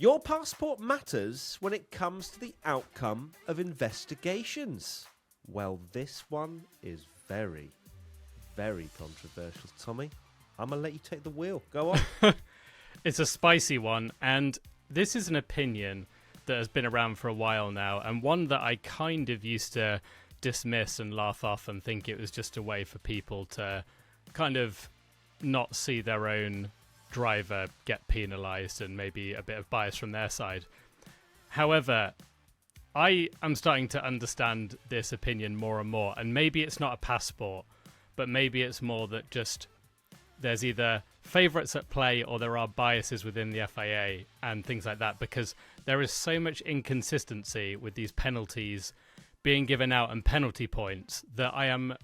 Your passport matters when it comes to the outcome of investigations. Well, this one is very, very controversial, Tommy. I'm going to let you take the wheel. Go on. It's a spicy one, and this is an opinion that has been around for a while now, and one that I kind of used to dismiss and laugh off and think it was just a way for people to kind of not see their own driver get penalised and maybe a bit of bias from their side. However, I am starting to understand this opinion more and more, and maybe it's not a passport, but maybe it's more that just there's either favourites at play or there are biases within the FIA and things like that, because there is so much inconsistency with these penalties being given out and penalty points that I am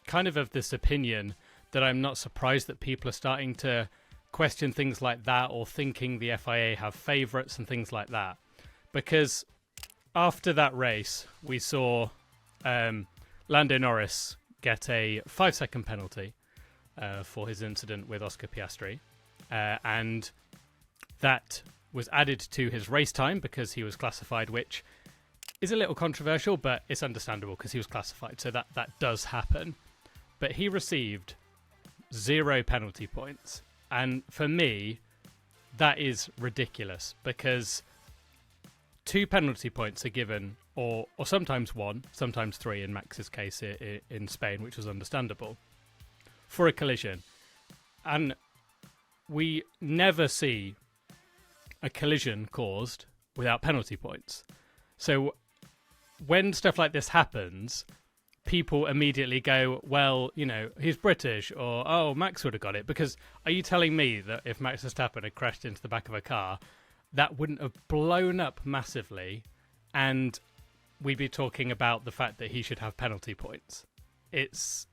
kind of this opinion that I'm not surprised that people are starting to question things like that or thinking the FIA have favourites and things like that. Because after that race, we saw Lando Norris get a 5-second penalty for his incident with Oscar Piastri. And that was added to his race time because he was classified, which is a little controversial, but it's understandable because he was classified. So that does happen. But he received 0 penalty points. And for me, that is ridiculous because 2 penalty points are given, or sometimes 1, sometimes 3 in Max's case in Spain, which was understandable, for a collision. And we never see a collision caused without penalty points. So when stuff like this happens, people immediately go, well, you know, he's British, or, oh, Max would have got it. Because are you telling me that if Max Verstappen had crashed into the back of a car, that wouldn't have blown up massively and we'd be talking about the fact that he should have penalty points? It's...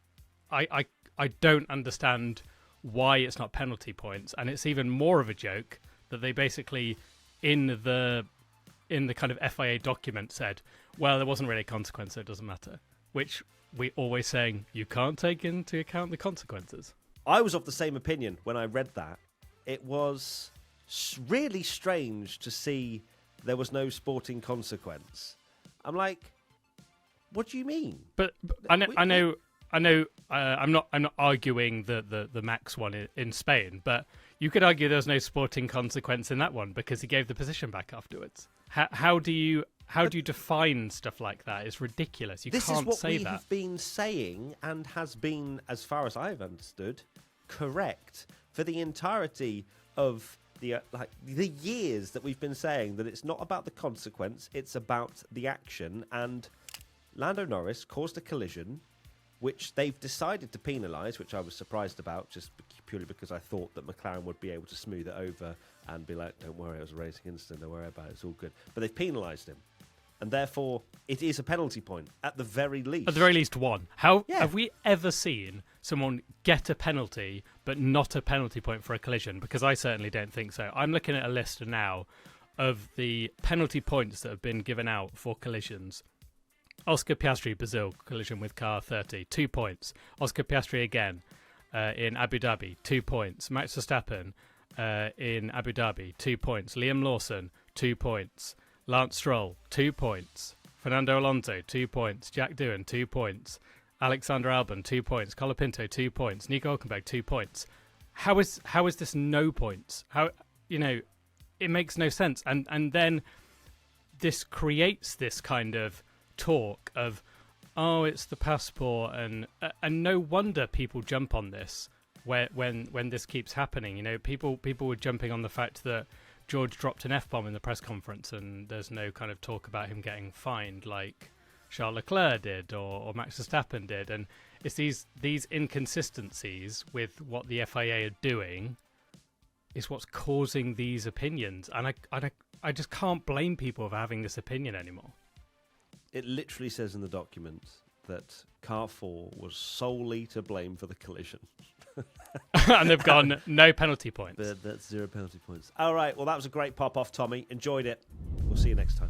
I don't understand why it's not penalty points, and it's even more of a joke that they basically, in the kind of FIA document, said, well, there wasn't really a consequence, so it doesn't matter. Which we always saying, you can't take into account the consequences. I was of the same opinion when I read that. It was really strange to see there was no sporting consequence. I'm like, what do you mean? But I know. I'm not arguing the Max one in Spain, but you could argue there's no sporting consequence in that one because he gave the position back afterwards. How do you define stuff like that? It's ridiculous. You can't say that. This is what we have been saying and has been, as far as I've understood, correct for the entirety of the years that we've been saying that it's not about the consequence, it's about the action. And Lando Norris caused a collision, which they've decided to penalise, which I was surprised about, just purely because I thought that McLaren would be able to smooth it over and be like, don't worry, it was a racing incident, don't worry about it, it's all good. But they've penalised him. And therefore, it is a penalty point, at the very least. At the very least, one. Have we ever seen someone get a penalty, but not a penalty point for a collision? Because I certainly don't think so. I'm looking at a list now of the penalty points that have been given out for collisions. Oscar Piastri, Brazil, collision with car 30, 2 points. Oscar Piastri again in Abu Dhabi, 2 points. Max Verstappen in Abu Dhabi, 2 points. Liam Lawson, 2 points. Lance Stroll, 2 points. Fernando Alonso, 2 points. Jack Doohan, 2 points. Alexander Albon, 2 points. Colapinto, 2 points. Nico Hülkenberg, 2 points. How is this no points? How, it makes no sense. And then this creates this kind of talk of, oh, it's the passport, and no wonder people jump on this when this keeps happening. People were jumping on the fact that George dropped an F-bomb in the press conference and there's no kind of talk about him getting fined like Charles Leclerc did or Max Verstappen did. And it's these inconsistencies with what the FIA are doing is what's causing these opinions. And I just can't blame people for having this opinion anymore. It literally says in the document that Car 4 was solely to blame for the collision. And they've gone, no penalty points. That's 0 penalty points. All right, well, that was a great pop-off, Tommy. Enjoyed it. We'll see you next time.